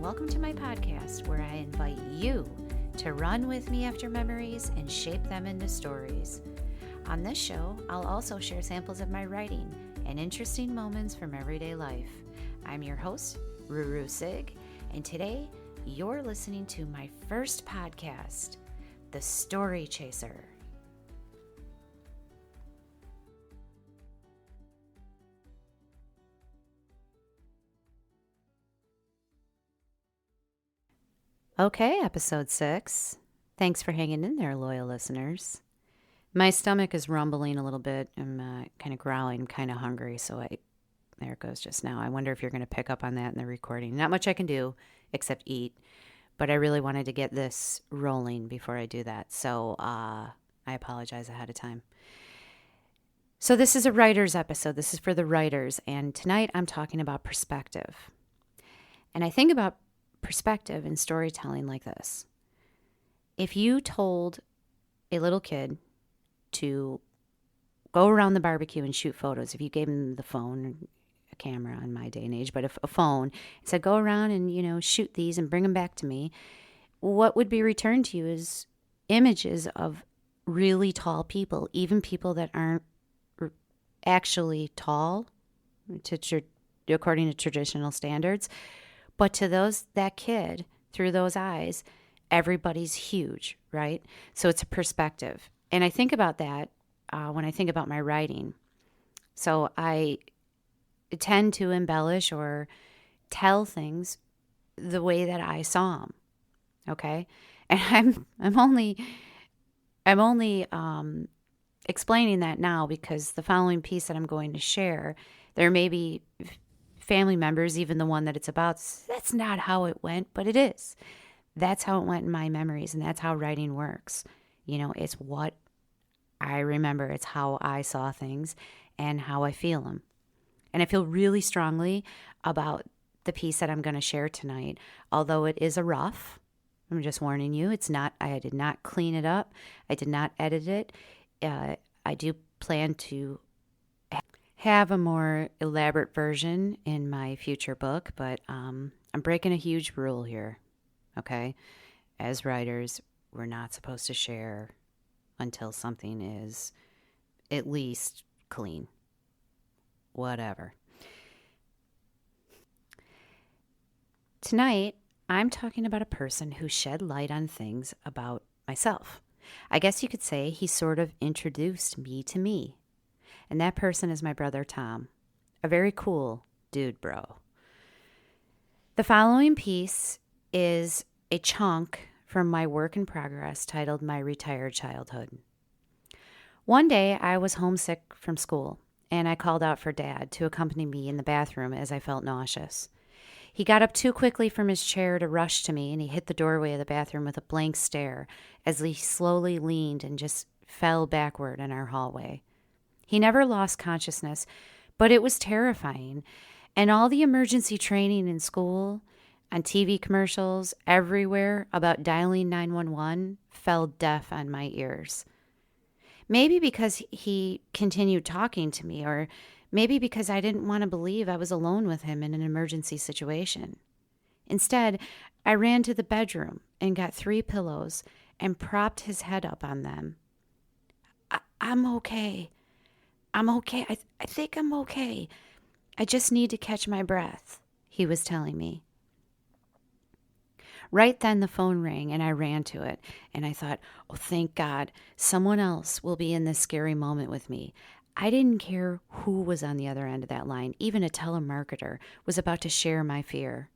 welcome to my podcast where I invite you to run with me after memories and shape them into stories. On this show, I'll also share samples of my writing and interesting moments from everyday life. I'm your host, rooroosig, and today you're listening to my first podcast, The Story Chaser. Okay, episode 6. Thanks for hanging in there, loyal listeners. My stomach is rumbling a little bit. I'm kind of growling. I'm kind of hungry, so there it goes just now. I wonder if you're going to pick up on that in the recording. Not much I can do except eat, but I really wanted to get this rolling before I do that, so I apologize ahead of time. So this is a writer's episode. This is for the writers, and tonight I'm talking about perspective. And I think about perspective in storytelling like this. If you told a little kid to go around the barbecue and shoot photos, if you gave him the phone, a camera in my day and age, but a phone, and said, go around and, shoot these and bring them back to me, what would be returned to you is images of really tall people, even people that aren't actually tall according to traditional standards. But to that kid, through those eyes, everybody's huge, right? So it's a perspective. And I think about that when I think about my writing. So I tend to embellish or tell things the way that I saw them, okay? And I'm only explaining that now because the following piece that I'm going to share, there may be family members, even the one that it's about, that's not how it went, but it is. That's how it went in my memories, and that's how writing works. It's what I remember. It's how I saw things and how I feel them. And I feel really strongly about the piece that I'm going to share tonight, although it is a rough. I'm just warning you. I did not clean it up. I did not edit it. I do plan to have a more elaborate version in my future book, but I'm breaking a huge rule here, okay? As writers, we're not supposed to share until something is at least clean. Whatever. Tonight, I'm talking about a person who shed light on things about myself. I guess you could say he sort of introduced me to me. And that person is my brother Tom, a very cool dude bro. The following piece is a chunk from my work in progress titled My Retired Childhood. One day I was homesick from school, and I called out for Dad to accompany me in the bathroom as I felt nauseous. He got up too quickly from his chair to rush to me, and he hit the doorway of the bathroom with a blank stare as he slowly leaned and just fell backward in our hallway. He never lost consciousness, but it was terrifying. And all the emergency training in school, on TV commercials, everywhere about dialing 911 fell deaf on my ears. Maybe because he continued talking to me, or maybe because I didn't want to believe I was alone with him in an emergency situation. Instead, I ran to the bedroom and got 3 pillows and propped his head up on them. I'm okay. I'm okay. I think I'm okay. I just need to catch my breath, he was telling me. Right then the phone rang and I ran to it, and I thought, oh, thank God, someone else will be in this scary moment with me. I didn't care who was on the other end of that line. Even a telemarketer was about to share my fear.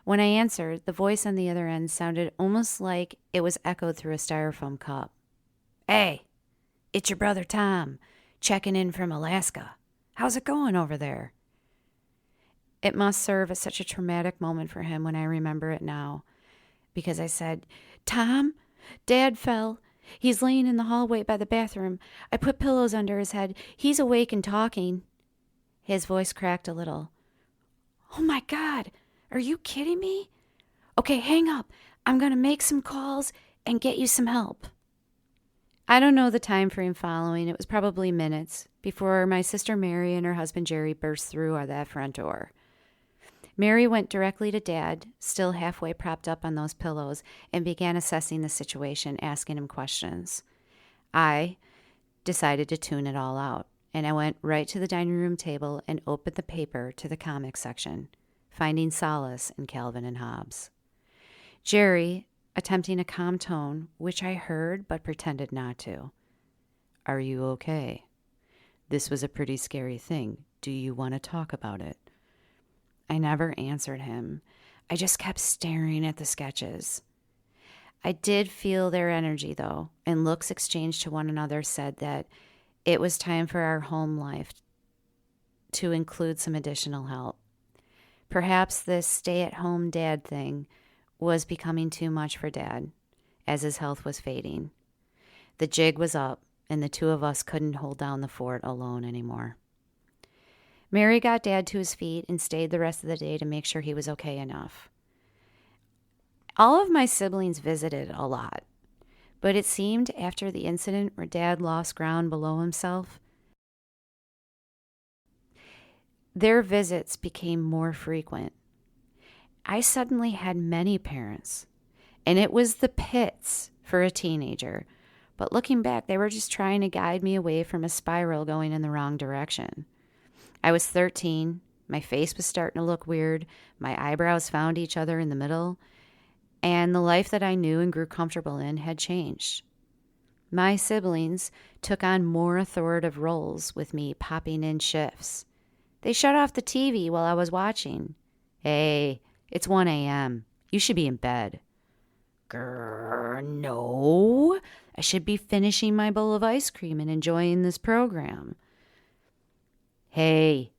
When I answered, the voice on the other end sounded almost like it was echoed through a styrofoam cup. Hey, it's your brother Tom, checking in from Alaska. How's it going over there? It must serve as such a traumatic moment for him when I remember it now, because I said, Tom, Dad fell. He's laying in the hallway by the bathroom. I put pillows under his head. He's awake and talking. His voice cracked a little. Oh my God, are you kidding me? Okay, hang up. I'm going to make some calls and get you some help. I don't know the time frame following. It was probably minutes before my sister Mary and her husband Jerry burst through that front door. Mary went directly to Dad, still halfway propped up on those pillows, and began assessing the situation, asking him questions. I decided to tune it all out, and I went right to the dining room table and opened the paper to the comics section, finding solace in Calvin and Hobbes. Jerry, attempting a calm tone, which I heard but pretended not to. "Are you okay? This was a pretty scary thing. Do you want to talk about it?" I never answered him. I just kept staring at the sketches. I did feel their energy, though, and looks exchanged to one another said that it was time for our home life to include some additional help. Perhaps this stay-at-home dad thing was becoming too much for Dad, as his health was fading. The jig was up, and the two of us couldn't hold down the fort alone anymore. Mary got Dad to his feet and stayed the rest of the day to make sure he was okay enough. All of my siblings visited a lot, but it seemed after the incident where Dad lost ground below himself, their visits became more frequent. I suddenly had many parents, and it was the pits for a teenager. But looking back, they were just trying to guide me away from a spiral going in the wrong direction. I was 13. My face was starting to look weird. My eyebrows found each other in the middle. And the life that I knew and grew comfortable in had changed. My siblings took on more authoritative roles with me popping in shifts. They shut off the TV while I was watching. "Hey, it's 1 a.m. You should be in bed." "Grr, no. I should be finishing my bowl of ice cream and enjoying this program." "Hey,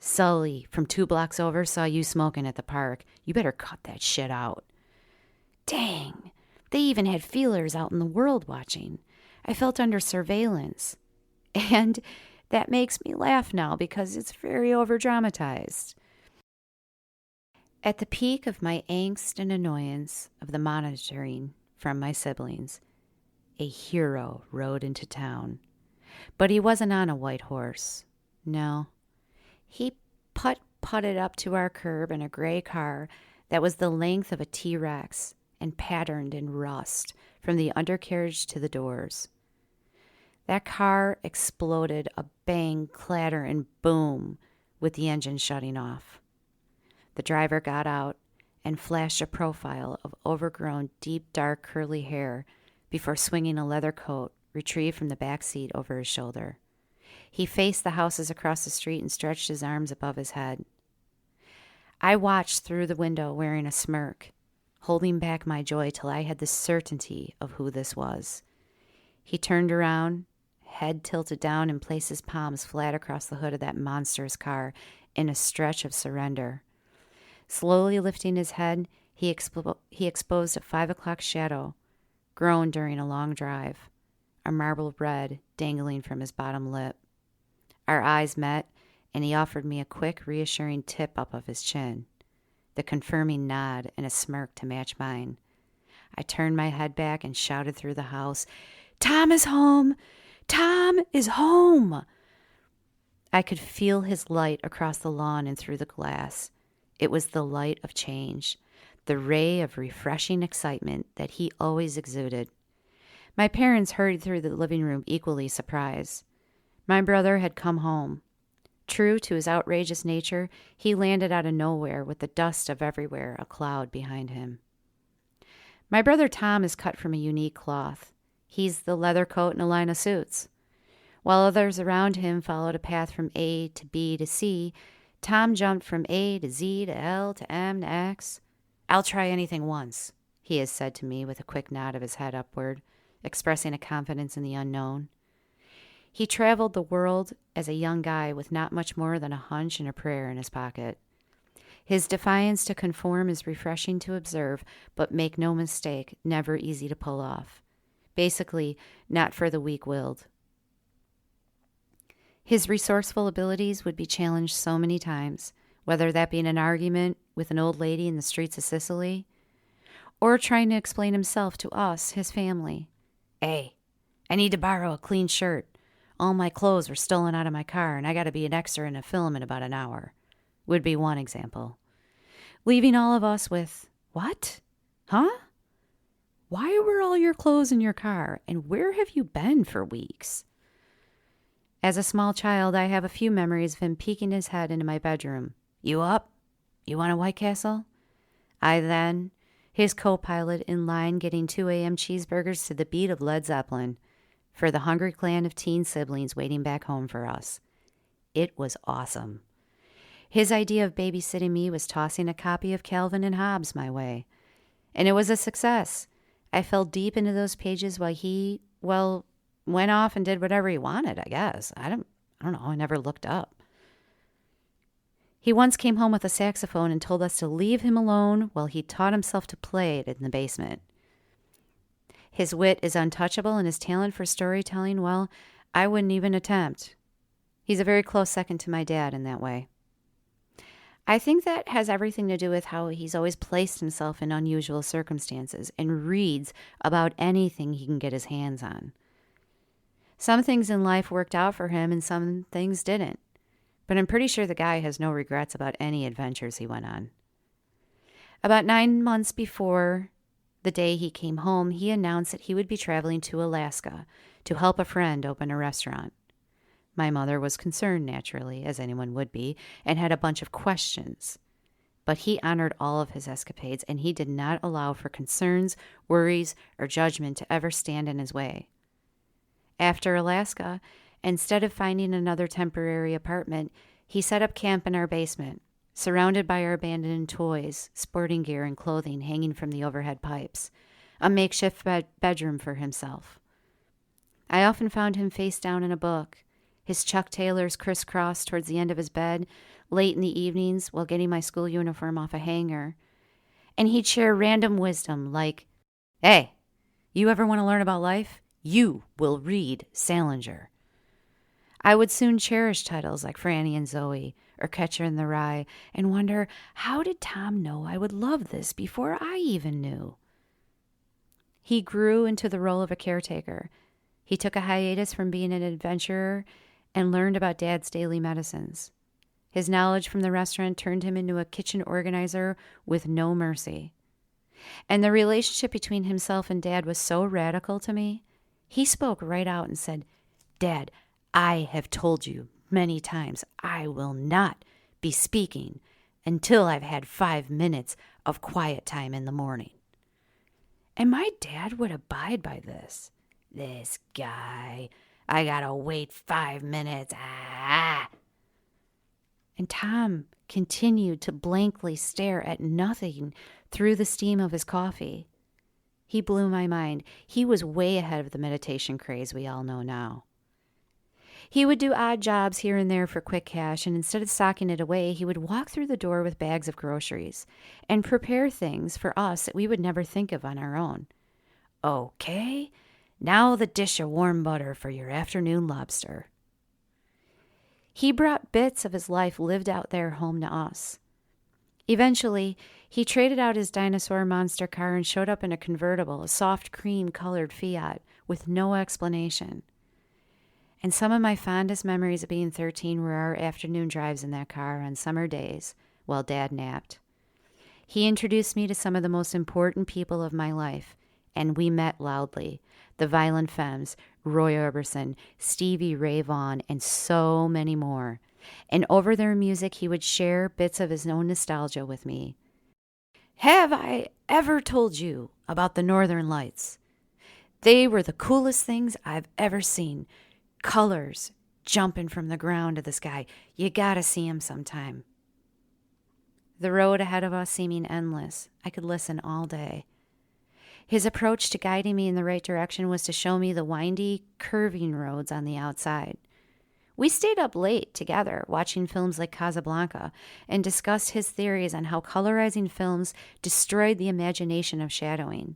Sully from 2 blocks over saw you smoking at the park. You better cut that shit out." Dang, they even had feelers out in the world watching. I felt under surveillance. And that makes me laugh now because it's very overdramatized. At the peak of my angst and annoyance of the monitoring from my siblings, a hero rode into town. But he wasn't on a white horse. No. He putted up to our curb in a gray car that was the length of a T-Rex and patterned in rust from the undercarriage to the doors. That car exploded a bang, clatter, and boom with the engine shutting off. The driver got out and flashed a profile of overgrown, deep, dark, curly hair before swinging a leather coat retrieved from the back seat over his shoulder. He faced the houses across the street and stretched his arms above his head. I watched through the window wearing a smirk, holding back my joy till I had the certainty of who this was. He turned around, head tilted down, and placed his palms flat across the hood of that monstrous car in a stretch of surrender. Slowly lifting his head, he exposed a 5 o'clock shadow, grown during a long drive, a marble red dangling from his bottom lip. Our eyes met, and he offered me a quick, reassuring tip up of his chin, the confirming nod and a smirk to match mine. I turned my head back and shouted through the house, "Tom is home! Tom is home!" I could feel his light across the lawn and through the glass. It was the light of change, the ray of refreshing excitement that he always exuded. My parents hurried through the living room equally surprised. My brother had come home. True to his outrageous nature, he landed out of nowhere with the dust of everywhere a cloud behind him. My brother Tom is cut from a unique cloth. He's the leather coat and a line of suits. While others around him followed a path from A to B to C, Tom jumped from A to Z to L to M to X. "I'll try anything once," he has said to me with a quick nod of his head upward, expressing a confidence in the unknown. He traveled the world as a young guy with not much more than a hunch and a prayer in his pocket. His defiance to conform is refreshing to observe, but make no mistake, never easy to pull off. Basically, not for the weak-willed. His resourceful abilities would be challenged so many times, whether that be in an argument with an old lady in the streets of Sicily, or trying to explain himself to us, his family. "Hey, I need to borrow a clean shirt. All my clothes were stolen out of my car, and I got to be an extra in a film in about an hour," would be one example. leaving all of us with, "What? Huh? Why were all your clothes in your car, and where have you been for weeks?" As a small child, I have a few memories of him peeking his head into my bedroom. "You up? You want a White Castle?" I then, his co-pilot, in line getting 2 a.m. cheeseburgers to the beat of Led Zeppelin for the hungry clan of teen siblings waiting back home for us. It was awesome. His idea of babysitting me was tossing a copy of Calvin and Hobbes my way. And it was a success. I fell deep into those pages while he, went off and did whatever he wanted, I guess. I don't know. I never looked up. He once came home with a saxophone and told us to leave him alone while he taught himself to play it in the basement. His wit is untouchable, and his talent for storytelling, well, I wouldn't even attempt. He's a very close second to my dad in that way. I think that has everything to do with how he's always placed himself in unusual circumstances and reads about anything he can get his hands on. Some things in life worked out for him and some things didn't. But I'm pretty sure the guy has no regrets about any adventures he went on. About 9 months before the day he came home, he announced that he would be traveling to Alaska to help a friend open a restaurant. My mother was concerned, naturally, as anyone would be, and had a bunch of questions. But he honored all of his escapades, and he did not allow for concerns, worries, or judgment to ever stand in his way. After Alaska, instead of finding another temporary apartment, he set up camp in our basement, surrounded by our abandoned toys, sporting gear, and clothing hanging from the overhead pipes, a makeshift bedroom for himself. I often found him face down in a book, his Chuck Taylors crisscrossed towards the end of his bed, late in the evenings while getting my school uniform off a hanger. And he'd share random wisdom like, "Hey, you ever want to learn about life? You will read Salinger." I would soon cherish titles like Franny and Zoe or Catcher in the Rye and wonder, how did Tom know I would love this before I even knew? He grew into the role of a caretaker. He took a hiatus from being an adventurer and learned about Dad's daily medicines. His knowledge from the restaurant turned him into a kitchen organizer with no mercy. And the relationship between himself and Dad was so radical to me. He spoke right out and said, "Dad, I have told you many times I will not be speaking until I've had 5 minutes of quiet time in the morning." And my dad would abide by this. "This guy, I gotta wait 5 minutes. Ah." And Tom continued to blankly stare at nothing through the steam of his coffee. He blew my mind. He was way ahead of the meditation craze we all know now. He would do odd jobs here and there for quick cash, and instead of socking it away, he would walk through the door with bags of groceries and prepare things for us that we would never think of on our own. "Okay, now the dish of warm butter for your afternoon lobster." He brought bits of his life lived out there home to us. Eventually, he traded out his dinosaur monster car and showed up in a convertible, a soft cream-colored Fiat, with no explanation. And some of my fondest memories of being 13 were our afternoon drives in that car on summer days while Dad napped. He introduced me to some of the most important people of my life, and we met loudly. The Violent Femmes, Roy Orbison, Stevie Ray Vaughan, and so many more. And over their music, he would share bits of his own nostalgia with me. "Have I ever told you about the Northern Lights? They were the coolest things I've ever seen. Colors jumping from the ground to the sky. You gotta see 'em sometime." The road ahead of us seeming endless. I could listen all day. His approach to guiding me in the right direction was to show me the windy, curving roads on the outside. We stayed up late together, watching films like Casablanca, and discussed his theories on how colorizing films destroyed the imagination of shadowing.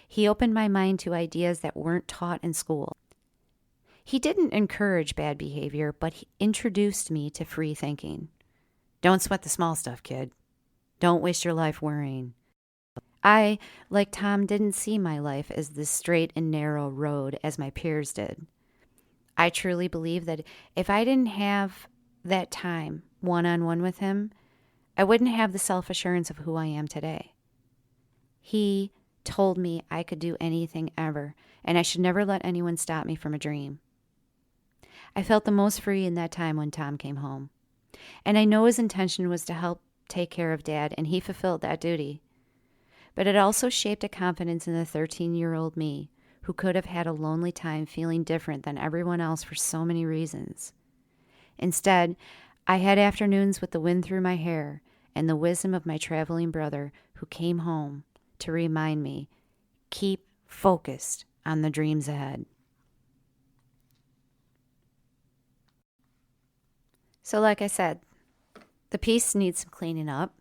He opened my mind to ideas that weren't taught in school. He didn't encourage bad behavior, but he introduced me to free thinking. "Don't sweat the small stuff, kid. Don't waste your life worrying." I, like Tom, didn't see my life as this straight and narrow road as my peers did. I truly believe that if I didn't have that time one-on-one with him, I wouldn't have the self-assurance of who I am today. He told me I could do anything ever, and I should never let anyone stop me from a dream. I felt the most free in that time when Tom came home. And I know his intention was to help take care of Dad, and he fulfilled that duty. But it also shaped a confidence in the 13-year-old me, who could have had a lonely time feeling different than everyone else for so many reasons. Instead, I had afternoons with the wind through my hair and the wisdom of my traveling brother who came home to remind me, keep focused on the dreams ahead. So like I said, the piece needs some cleaning up,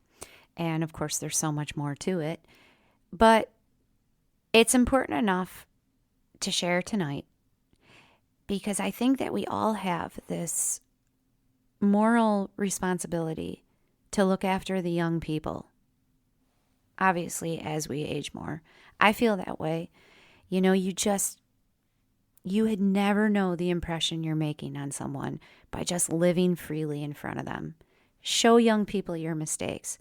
and of course there's so much more to it, but it's important enough to share tonight because I think that we all have this moral responsibility to look after the young people. Obviously, as we age more, I feel that way. You know, you would never know the impression you're making on someone by just living freely in front of them. Show young people your mistakes.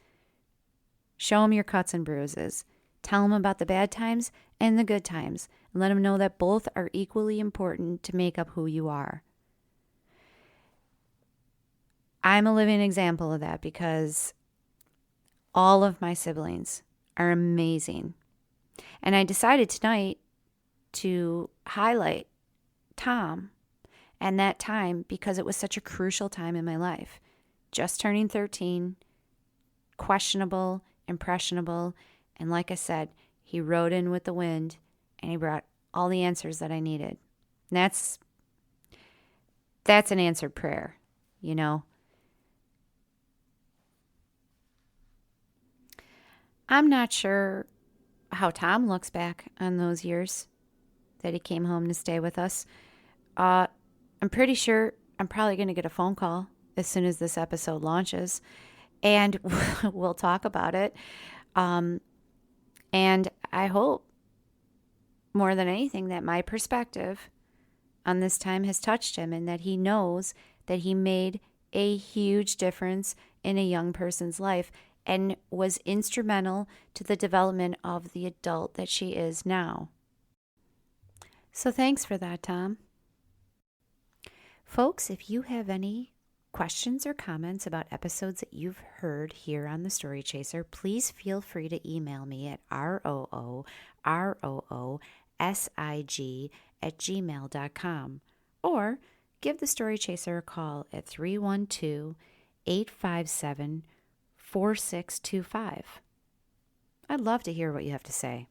Show them your cuts and bruises. Tell them about the bad times and the good times, and let them know that both are equally important to make up who you are. I'm a living example of that because all of my siblings are amazing. And I decided tonight to highlight Tom and that time because it was such a crucial time in my life. Just turning 13, questionable, impressionable, and like I said, he rode in with the wind and he brought all the answers that I needed. And that's an answered prayer, you know. I'm not sure how Tom looks back on those years that he came home to stay with us. I'm pretty sure I'm probably going to get a phone call as soon as this episode launches, and we'll talk about it. And I hope more than anything that my perspective on this time has touched him and that he knows that he made a huge difference in a young person's life and was instrumental to the development of the adult that she is now. So thanks for that, Tom. Folks, if you have any questions or comments about episodes that you've heard here on The Story Chaser, please feel free to email me at rooroosig@gmail.com or give The Story Chaser a call at 312-857-4625. I'd love to hear what you have to say.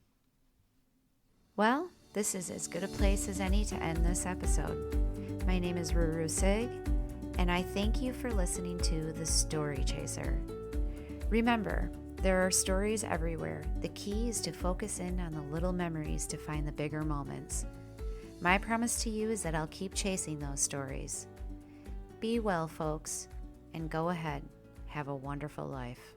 Well, this is as good a place as any to end this episode. My name is rooroosig, and I thank you for listening to The Story Chaser. Remember, there are stories everywhere. The key is to focus in on the little memories to find the bigger moments. My promise to you is that I'll keep chasing those stories. Be well, folks, and go ahead. Have a wonderful life.